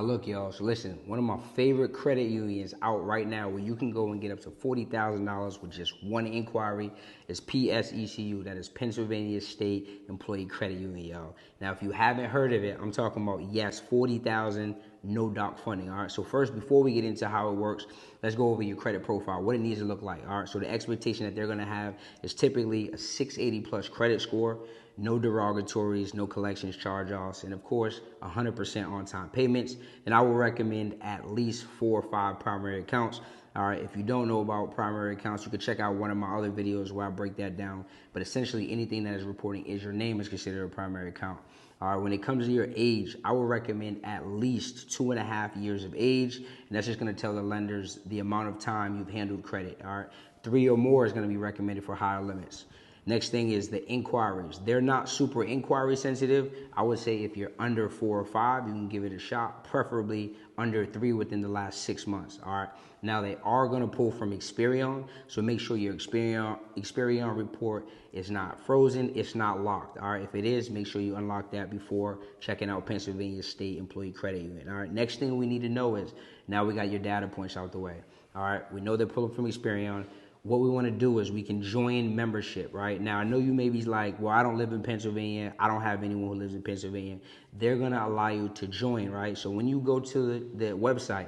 Look, y'all. So listen, one of my favorite credit unions out right now where you can go and get up to $40,000 with just one inquiry is PSECU. That is Pennsylvania State Employee Credit Union, y'all. Now, if you haven't heard of it, I'm talking about, yes, 40,000 no doc funding. All right. So first, before we get into how it works, let's go over your credit profile, what it needs to look like. All right. So the expectation that they're going to have is typically a 680 plus credit score, no derogatories, no collections, charge-offs, and of course, 100% on-time payments. And I will recommend at least 4 or 5 primary accounts. All right, if you don't know about primary accounts, you can check out one of my other videos where I break that down. But essentially, anything that is reporting is your name is considered a primary account. All right, when it comes to your age, I will recommend at least 2.5 years of age. And that's just going to tell the lenders the amount of time you've handled credit. All right, 3 or more is going to be recommended for higher limits. Next thing is the inquiries. They're not super inquiry sensitive. I would say if you're under 4 or 5, you can give it a shot, preferably under 3 within the last 6 months. All right. Now they are going to pull from Experian, so make sure your Experian report is not frozen, it's not locked. All right. If it is, make sure you unlock that before checking out Pennsylvania State Employee Credit Union. All right. Next thing we need to know is now we got your data points out the way. All right. We know they're pulling from Experian. What we want to do is we can join membership, right? Now, I know you may be like, well, I don't live in Pennsylvania. I don't have anyone who lives in Pennsylvania. They're going to allow you to join, right? So when you go to the website,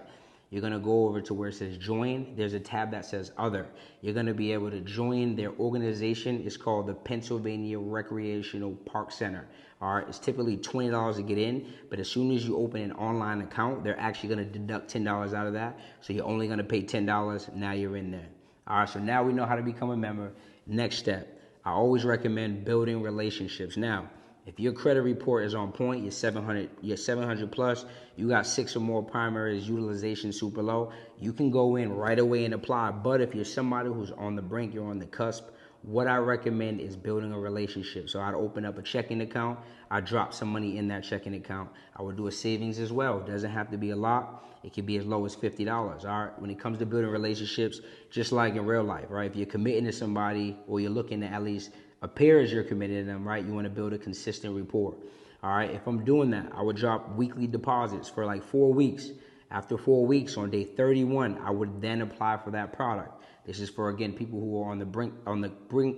you're going to go over to where it says join. There's a tab that says other. You're going to be able to join their organization. It's called the Pennsylvania Recreational Park Center. All right. It's typically $20 to get in, but as soon as you open an online account, they're actually going to deduct $10 out of that. So you're only going to pay $10. Now you're in there. All right, so now we know how to become a member. Next step, I always recommend building relationships. Now, if your credit report is on point, you're 700 plus, you got 6 or more primaries, utilization super low, you can go in right away and apply. But if you're somebody who's on the brink, you're on the cusp, what I recommend is building a relationship. So I'd open up a checking account. I drop some money in that checking account. I would do a savings as well. It doesn't have to be a lot. It can be as low as $50. All right. When it comes to building relationships, just like in real life, right? If you're committing to somebody or you're looking to at least appear as you're committed to them, right? You want to build a consistent rapport. All right. If I'm doing that, I would drop weekly deposits for like 4 weeks. After 4 weeks, on day 31, I would then apply for that product. This is for, again, people who are on the brink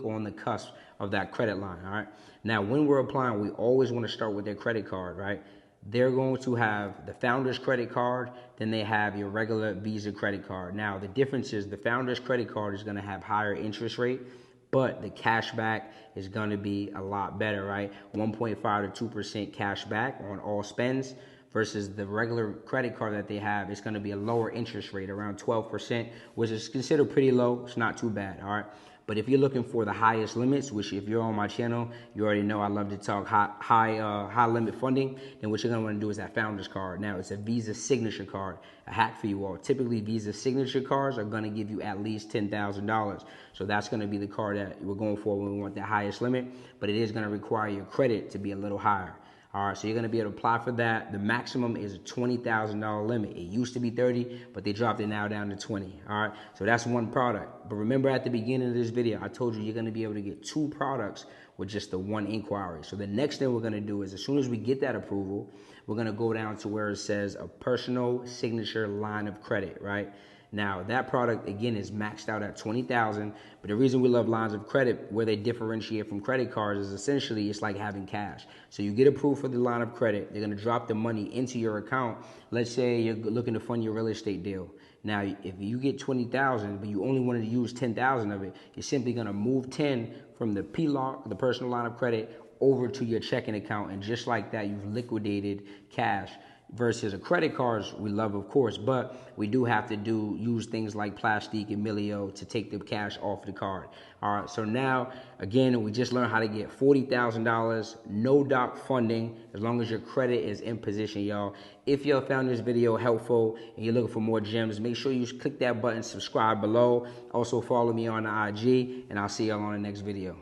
or on the cusp of that credit line, all right? Now, when we're applying, we always want to start with their credit card, right? They're going to have the Founder's credit card, then they have your regular Visa credit card. Now, the difference is the Founder's credit card is going to have higher interest rate, but the cash back is going to be a lot better, right? 1.5 to 2% cash back on all spends. Versus the regular credit card that they have, it's going to be a lower interest rate, around 12%, which is considered pretty low. It's not too bad, all right? But if you're looking for the highest limits, which if you're on my channel, you already know I love to talk high limit funding, then what you're going to want to do is that Founder's card. Now, it's a Visa signature card, a hack for you all. Typically, Visa signature cards are going to give you at least $10,000. So that's going to be the card that we're going for when we want the highest limit, but it is going to require your credit to be a little higher. All right, so you're going to be able to apply for that. The maximum is a $20,000 limit. It used to be 30, but they dropped it now down to 20. All right, so that's one product. But remember at the beginning of this video, I told you you're going to be able to get 2 products with just the 1 inquiry. So the next thing we're going to do is as soon as we get that approval, we're going to go down to where it says a personal signature line of credit, right? Now, that product, again, is maxed out at $20,000, but the reason we love lines of credit, where they differentiate from credit cards, is essentially it's like having cash. So you get approved for the line of credit. They're going to drop the money into your account. Let's say you're looking to fund your real estate deal. Now, if you get $20,000, but you only wanted to use $10,000 of it, you're simply going to move 10 from the PLOC, the personal line of credit, over to your checking account, and just like that, you've liquidated cash. Versus a credit cards we love, of course, but we do have to use things like Plastique and Milio to take the cash off the card. All right, so now, again, we just learned how to get $40,000, no doc funding, as long as your credit is in position, y'all. If you found this video helpful and you're looking for more gems, make sure you click that button, subscribe below. Also follow me on the IG, and I'll see y'all on the next video.